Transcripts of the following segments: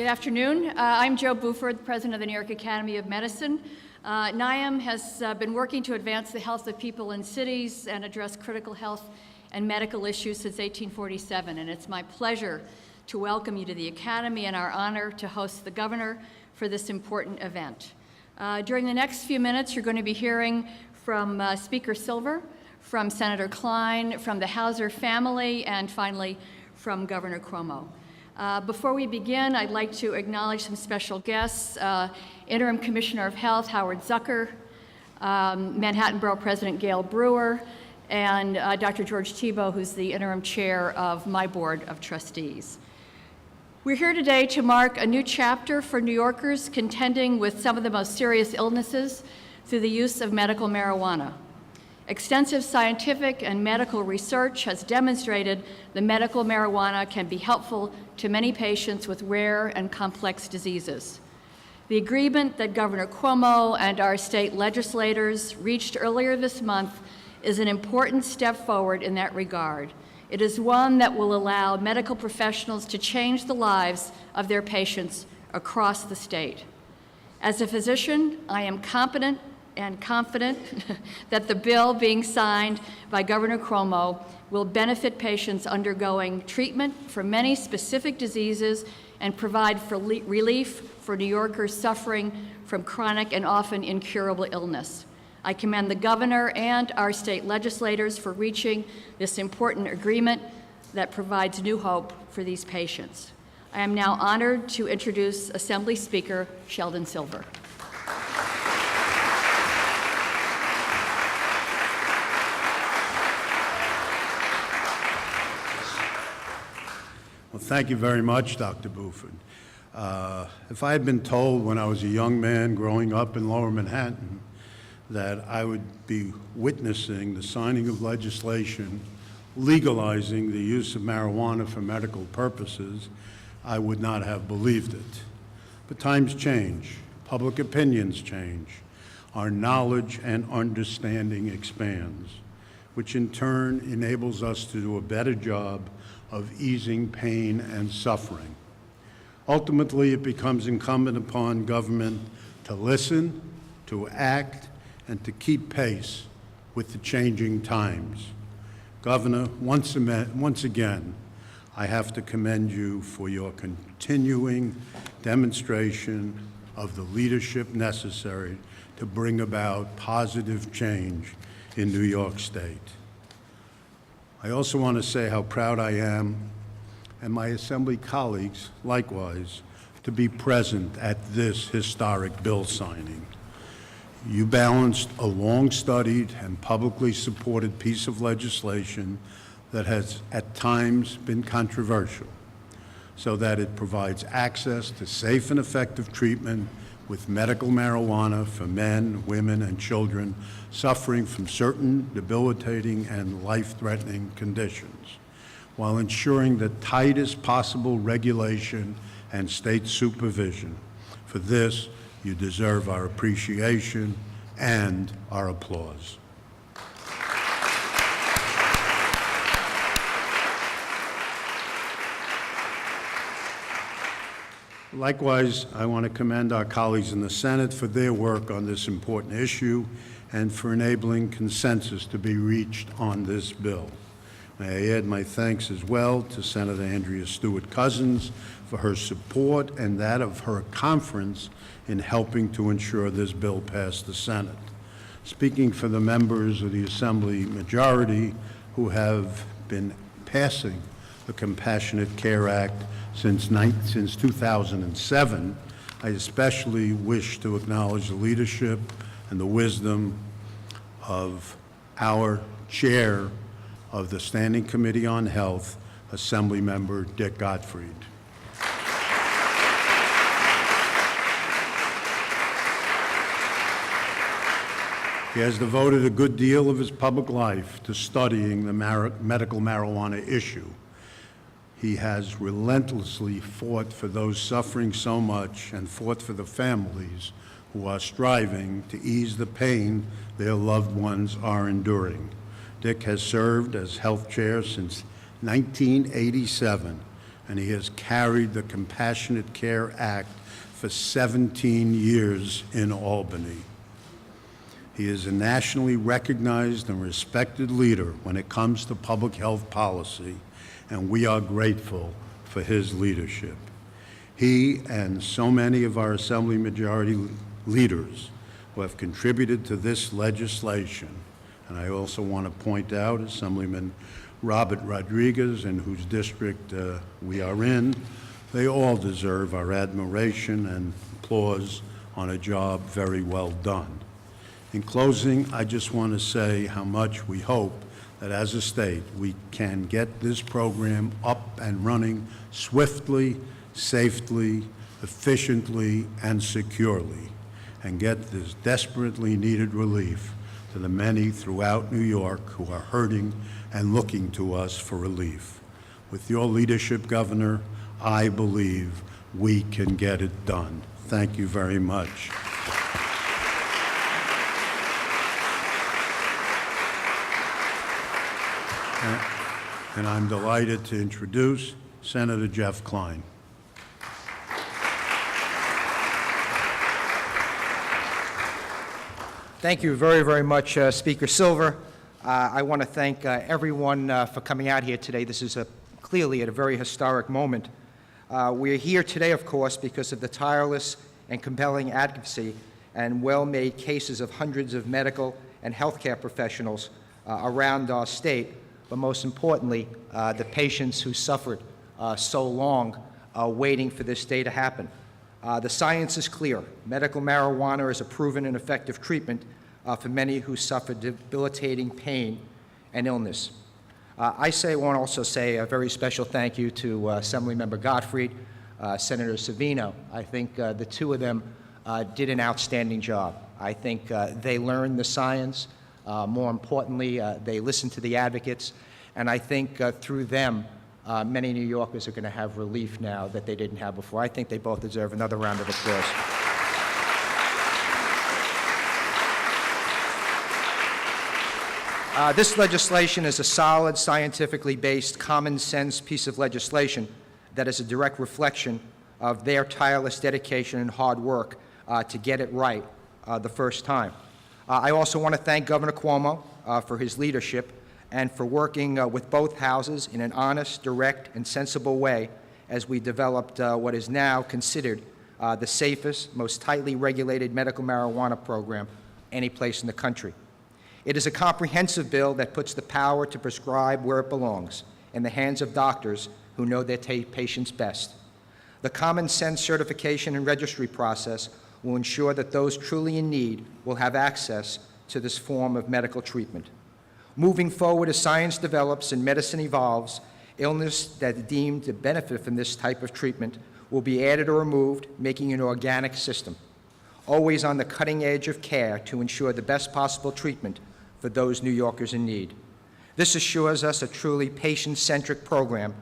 Good afternoon. I'm Jo Buford, President of the New York Academy of Medicine. NIAM has been working to advance the health of people in cities and address critical health and medical issues since 1847, and it's my pleasure to welcome you to the Academy and our honor to host the Governor for this important event. During the next few minutes, you're going to be hearing from Speaker Silver, from Senator Klein, from the Hauser family, and finally from Governor Cuomo. Before we begin, I'd like to acknowledge some special guests. Interim Commissioner of Health, Howard Zucker, Manhattan Borough President Gail Brewer, and Dr. George Thibault, who's the interim chair of my Board of Trustees. We're here today to mark a new chapter for New Yorkers contending with some of the most serious illnesses through the use of medical marijuana. Extensive scientific and medical research has demonstrated that medical marijuana can be helpful to many patients with rare and complex diseases. The agreement that Governor Cuomo and our state legislators reached earlier this month is an important step forward in that regard. It is one that will allow medical professionals to change the lives of their patients across the state. As a physician, I am competent and confident that the bill being signed by Governor Cuomo will benefit patients undergoing treatment for many specific diseases and provide for relief for New Yorkers suffering from chronic and often incurable illness. I commend the governor and our state legislators for reaching this important agreement that provides new hope for these patients. I am now honored to introduce Assembly Speaker Sheldon Silver. Well, thank you very much, Dr. Buford. If I had been told when I was a young man growing up in Lower Manhattan that I would be witnessing the signing of legislation legalizing the use of marijuana for medical purposes, I would not have believed it. But times change, public opinions change, our knowledge and understanding expands, which in turn enables us to do a better job of easing pain and suffering. Ultimately, it becomes incumbent upon government to listen, to act, and to keep pace with the changing times. Governor, once again, I have to commend you for your continuing demonstration of the leadership necessary to bring about positive change in New York State. I also want to say how proud I am, and my Assembly colleagues likewise, to be present at this historic bill signing. You balanced a long-studied and publicly supported piece of legislation that has at times been controversial, so that it provides access to safe and effective treatment with medical marijuana for men, women, and children suffering from certain debilitating and life-threatening conditions, while ensuring the tightest possible regulation and state supervision. For this, you deserve our appreciation and our applause. Likewise, I want to commend our colleagues in the Senate for their work on this important issue and for enabling consensus to be reached on this bill. May I add my thanks as well to Senator Andrea Stewart-Cousins for her support and that of her conference in helping to ensure this bill passed the Senate. Speaking for the members of the Assembly majority who have been passing the Compassionate Care Act since 2007, I especially wish to acknowledge the leadership and the wisdom of our chair of the Standing Committee on Health, Assemblymember Dick Gottfried. He has devoted a good deal of his public life to studying the medical marijuana issue. He has relentlessly fought for those suffering so much and fought for the families who are striving to ease the pain their loved ones are enduring. Dick has served as health chair since 1987 and he has carried the Compassionate Care Act for 17 years in Albany. He is a nationally recognized and respected leader when it comes to public health policy, and we are grateful for his leadership. He and so many of our Assembly majority leaders who have contributed to this legislation, and I also want to point out Assemblyman Robert Rodriguez, in whose district we are in, they all deserve our admiration and applause on a job very well done. In closing, I just want to say how much we hope that as a state we can get this program up and running swiftly, safely, efficiently, and securely, and get this desperately needed relief to the many throughout New York who are hurting and looking to us for relief. With your leadership, Governor, I believe we can get it done. Thank you very much. And I'm delighted to introduce Senator Jeff Klein. Thank you very, very much, Speaker Silver. I want to thank everyone for coming out here today. This is clearly at a very historic moment. We are here today, of course, because of the tireless and compelling advocacy and well-made cases of hundreds of medical and healthcare professionals around our state, but most importantly, the patients who suffered so long waiting for this day to happen. The science is clear. Medical marijuana is a proven and effective treatment for many who suffer debilitating pain and illness. I want to also say a very special thank you to Assemblymember Gottfried, Senator Savino. I think the two of them did an outstanding job. I think they learned the science. More importantly, they listened to the advocates. And I think through them, many New Yorkers are going to have relief now that they didn't have before. I think they both deserve another round of applause. This legislation is a solid, scientifically based, common sense piece of legislation that is a direct reflection of their tireless dedication and hard work to get it right the first time. I also want to thank Governor Cuomo for his leadership and for working with both houses in an honest, direct, and sensible way as we developed what is now considered the safest, most tightly regulated medical marijuana program any place in the country. It is a comprehensive bill that puts the power to prescribe where it belongs, in the hands of doctors who know their patients best. The common sense certification and registry process will ensure that those truly in need will have access to this form of medical treatment. Moving forward, as science develops and medicine evolves, illness that are deemed to benefit from this type of treatment will be added or removed, making an organic system, always on the cutting edge of care to ensure the best possible treatment for those New Yorkers in need. This assures us a truly patient-centric program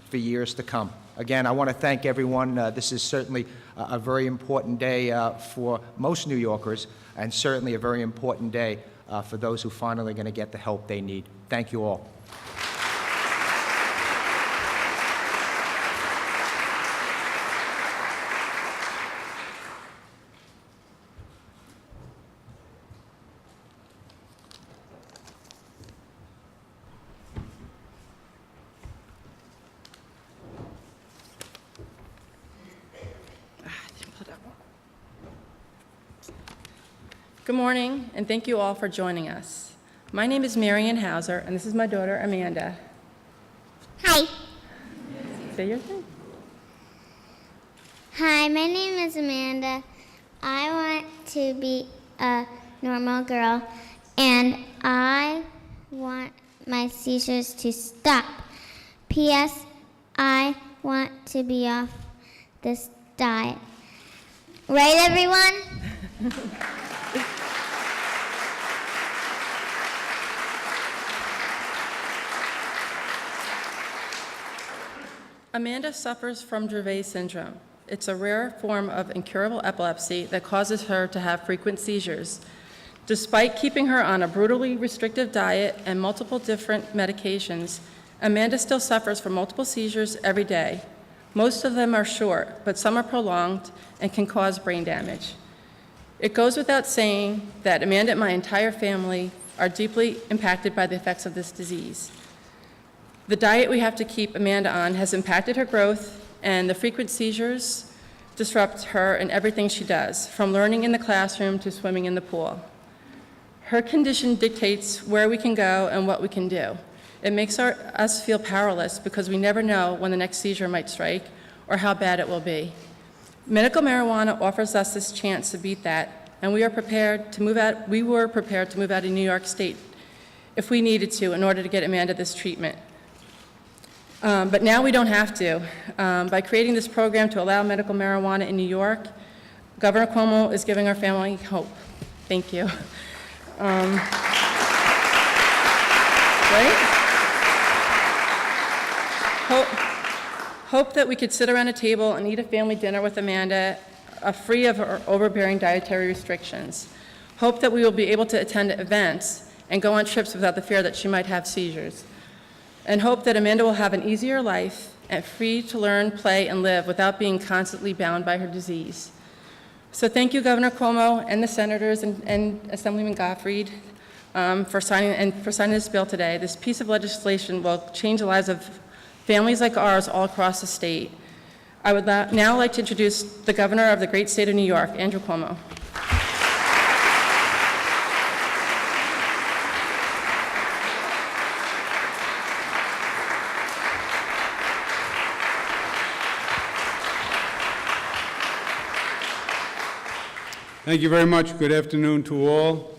for years to come. Again, I want to thank everyone. This is certainly a very important day for most New Yorkers, and certainly a very important day for those who finally are going to get the help they need. Thank you all. Good morning, and thank you all for joining us. My name is Marian Hauser, and this is my daughter, Amanda. Hi. Say your thing. Hi, my name is Amanda. I want to be a normal girl, and I want my seizures to stop. P.S. I want to be off this diet. Right, everyone? Amanda suffers from Dravet syndrome. It's a rare form of incurable epilepsy that causes her to have frequent seizures. Despite keeping her on a brutally restrictive diet and multiple different medications, Amanda still suffers from multiple seizures every day. Most of them are short, but some are prolonged and can cause brain damage. It goes without saying that Amanda and my entire family are deeply impacted by the effects of this disease. The diet we have to keep Amanda on has impacted her growth, and the frequent seizures disrupt her in everything she does, from learning in the classroom to swimming in the pool. Her condition dictates where we can go and what we can do. It makes us feel powerless because we never know when the next seizure might strike or how bad it will be. Medical marijuana offers us this chance to beat that, and we were prepared to move out of New York State if we needed to in order to get Amanda this treatment. But now we don't have to. By creating this program to allow medical marijuana in New York, Governor Cuomo is giving our family hope. Thank you. Right? Hope that we could sit around a table and eat a family dinner with Amanda, free of her overbearing dietary restrictions. Hope that we will be able to attend events and go on trips without the fear that she might have seizures. And hope that Amanda will have an easier life and free to learn, play, and live without being constantly bound by her disease. So thank you, Governor Cuomo, and the senators and Assemblyman Gottfried for signing this bill today. This piece of legislation will change the lives of families like ours all across the state. I would now like to introduce the Governor of the great state of New York, Andrew Cuomo. Thank you very much. Good afternoon to all.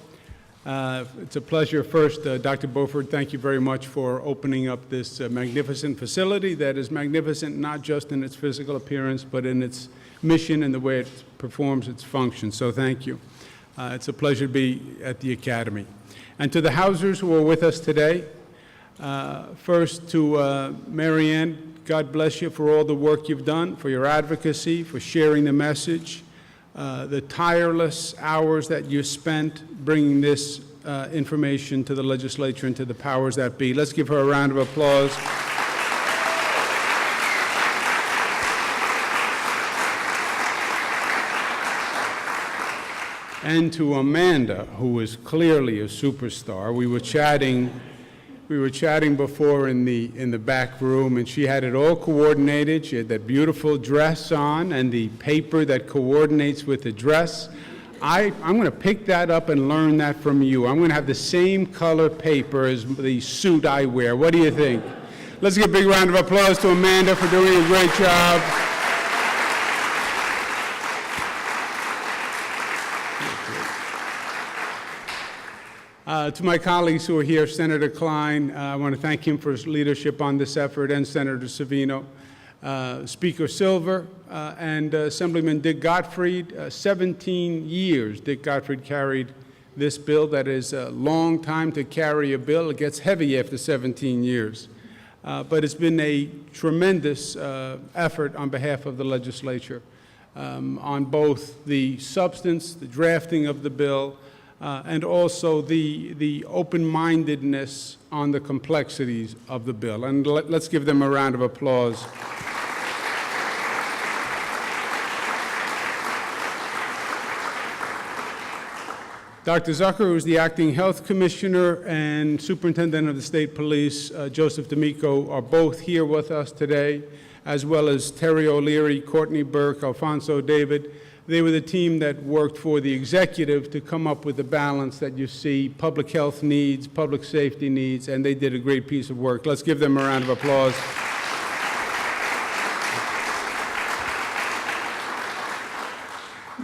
It's a pleasure. First, Dr. Beauford, thank you very much for opening up this magnificent facility that is magnificent not just in its physical appearance, but in its mission and the way it performs its function. So thank you. It's a pleasure to be at the Academy. And to the Housers who are with us today, first to Marianne, God bless you for all the work you've done, for your advocacy, for sharing the message. The tireless hours that you spent bringing this information to the legislature and to the powers that be. Let's give her a round of applause. And to Amanda, who is clearly a superstar. We were chatting before in the back room, and she had it all coordinated. She had that beautiful dress on and the paper that coordinates with the dress. I'm going to pick that up and learn that from you. I'm going to have the same color paper as the suit I wear. What do you think? Let's give a big round of applause to Amanda for doing a great job. To my colleagues who are here, Senator Klein, I want to thank him for his leadership on this effort, and Senator Savino, Speaker Silver, and Assemblyman Dick Gottfried. 17 years Dick Gottfried carried this bill. That is a long time to carry a bill. It gets heavy after 17 years. But it's been a tremendous effort on behalf of the legislature on both the substance, the drafting of the bill, and also the open-mindedness on the complexities of the bill. And let's give them a round of applause. Dr. Zucker, who is the acting health commissioner, and superintendent of the state police, Joseph D'Amico, are both here with us today, as well as Terry O'Leary, Courtney Burke, Alfonso David. They were the team that worked for the executive to come up with the balance that you see, public health needs, public safety needs, and they did a great piece of work. Let's give them a round of applause.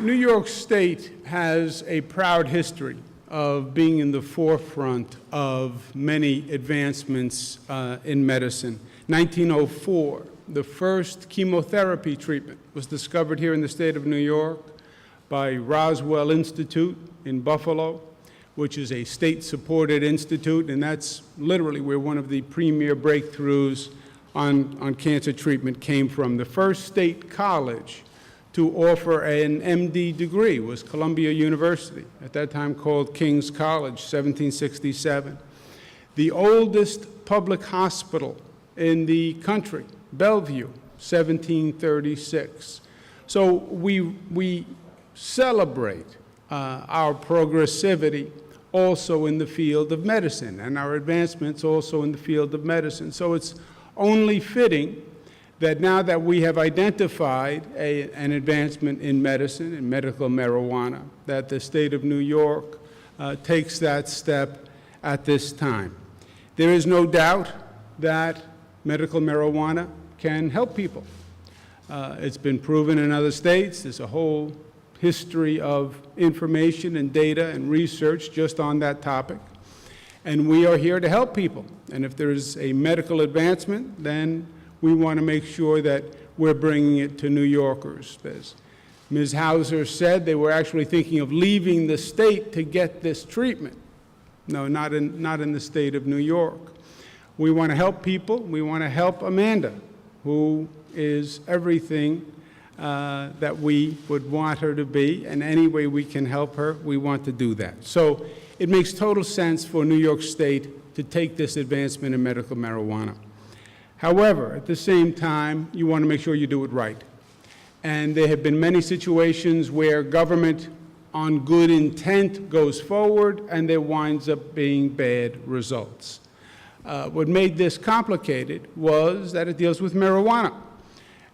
New York State has a proud history of being in the forefront of many advancements in medicine. 1904. The first chemotherapy treatment was discovered here in the state of New York by Roswell Institute in Buffalo, which is a state-supported institute, and that's literally where one of the premier breakthroughs on cancer treatment came from. The first state college to offer an MD degree was Columbia University, at that time called King's College, 1767. The oldest public hospital in the country, Bellevue, 1736. So we celebrate our progressivity also in the field of medicine, and our advancements also in the field of medicine. So it's only fitting that now that we have identified an advancement in medicine, in medical marijuana, that the state of New York takes that step at this time. There is no doubt that medical marijuana can help people. It's been proven in other states. There's a whole history of information and data and research just on that topic. And we are here to help people. And if there's a medical advancement, then we want to make sure that we're bringing it to New Yorkers. As Ms. Hauser said, they were actually thinking of leaving the state to get this treatment. No, not in the state of New York. We want to help people. We want to help Amanda, who is everything that we would want her to be, and any way we can help her, we want to do that. So it makes total sense for New York State to take this advancement in medical marijuana. However, at the same time, you want to make sure you do it right. And there have been many situations where government on good intent goes forward and there winds up being bad results. What made this complicated was that it deals with marijuana.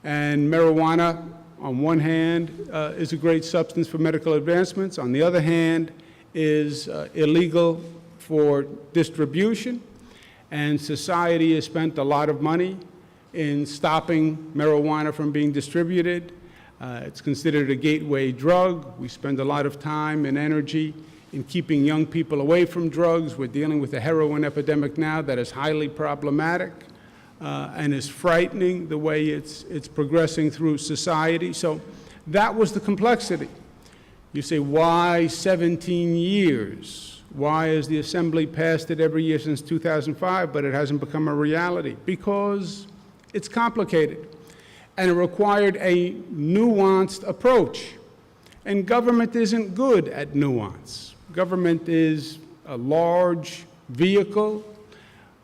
And marijuana, on one hand, is a great substance for medical advancements. On the other hand, is illegal for distribution. And society has spent a lot of money in stopping marijuana from being distributed. It's considered a gateway drug. We spend a lot of time and energy in keeping young people away from drugs. We're dealing with a heroin epidemic now that is highly problematic and is frightening the way it's progressing through society. So that was the complexity. You say, why 17 years? Why has the Assembly passed it every year since 2005, but it hasn't become a reality? Because it's complicated, and it required a nuanced approach. And government isn't good at nuance. Government is a large vehicle,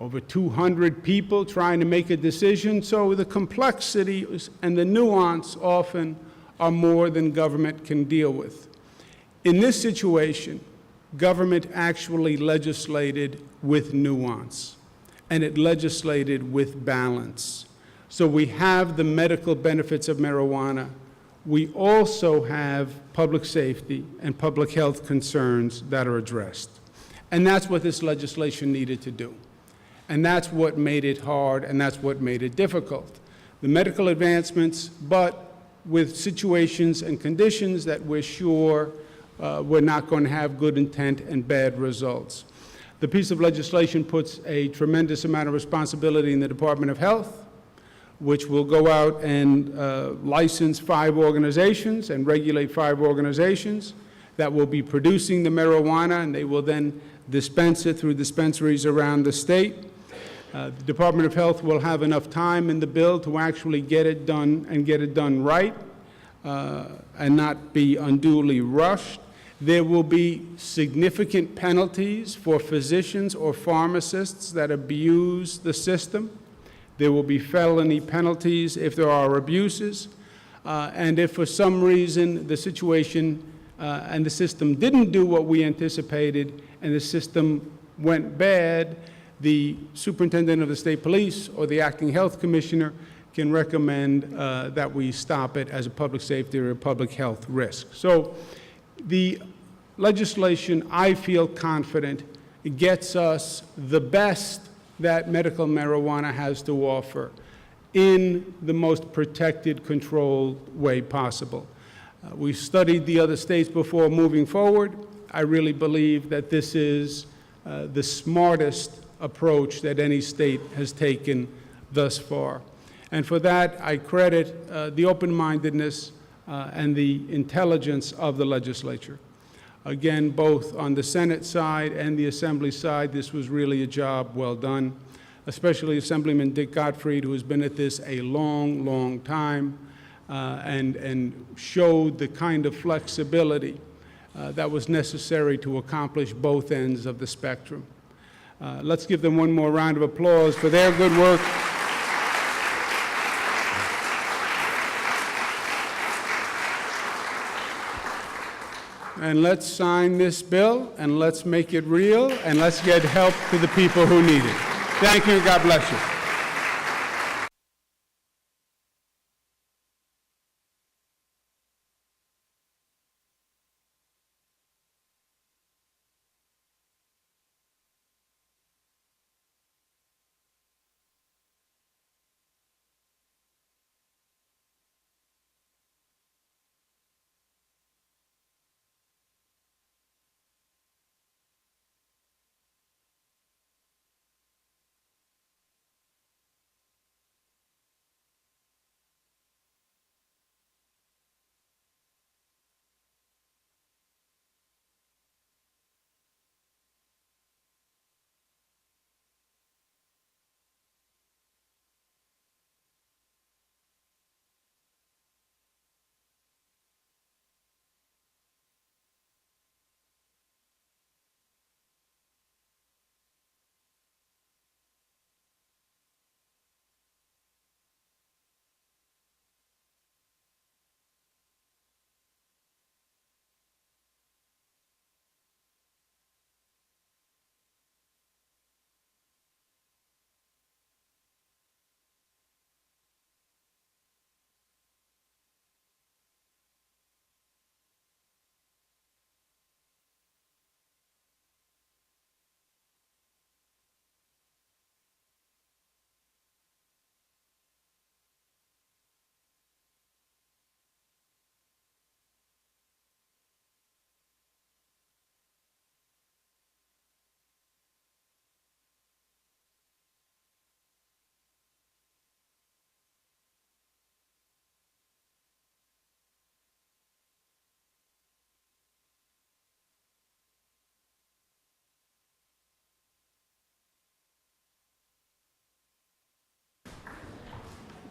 over 200 people trying to make a decision, so the complexity and the nuance often are more than government can deal with. In this situation, government actually legislated with nuance, and it legislated with balance. So we have the medical benefits of marijuana. We also have public safety and public health concerns that are addressed. And that's what this legislation needed to do. And that's what made it hard, and that's what made it difficult. The medical advancements, but with situations and conditions that we're sure we're not going to have good intent and bad results. The piece of legislation puts a tremendous amount of responsibility in the Department of Health, which will go out and license 5 organizations and regulate 5 organizations that will be producing the marijuana, and they will then dispense it through dispensaries around the state. The Department of Health will have enough time in the bill to actually get it done and get it done right and not be unduly rushed. There will be significant penalties for physicians or pharmacists that abuse the system. There will be felony penalties if there are abuses. And if for some reason the situation and the system didn't do what we anticipated and the system went bad, the superintendent of the state police or the acting health commissioner can recommend that we stop it as a public safety or a public health risk. So the legislation, I feel confident, gets us the best that medical marijuana has to offer in the most protected, controlled way possible. We studied the other states before moving forward. I really believe that this is the smartest approach that any state has taken thus far. And for that, I credit the open-mindedness and the intelligence of the legislature. Again, both on the Senate side and the Assembly side, this was really a job well done, especially Assemblyman Dick Gottfried, who has been at this a long, long time and showed the kind of flexibility that was necessary to accomplish both ends of the spectrum. Let's give them one more round of applause for their good work. and let's sign this bill, and let's make it real, and let's get help to the people who need it. Thank you, and God bless you.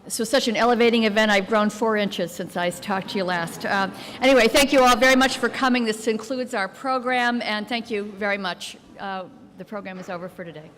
This was such an elevating event. I've grown 4 inches since I talked to you last. Anyway, thank you all very much for coming. This concludes our program, and thank you very much. The program is over for today.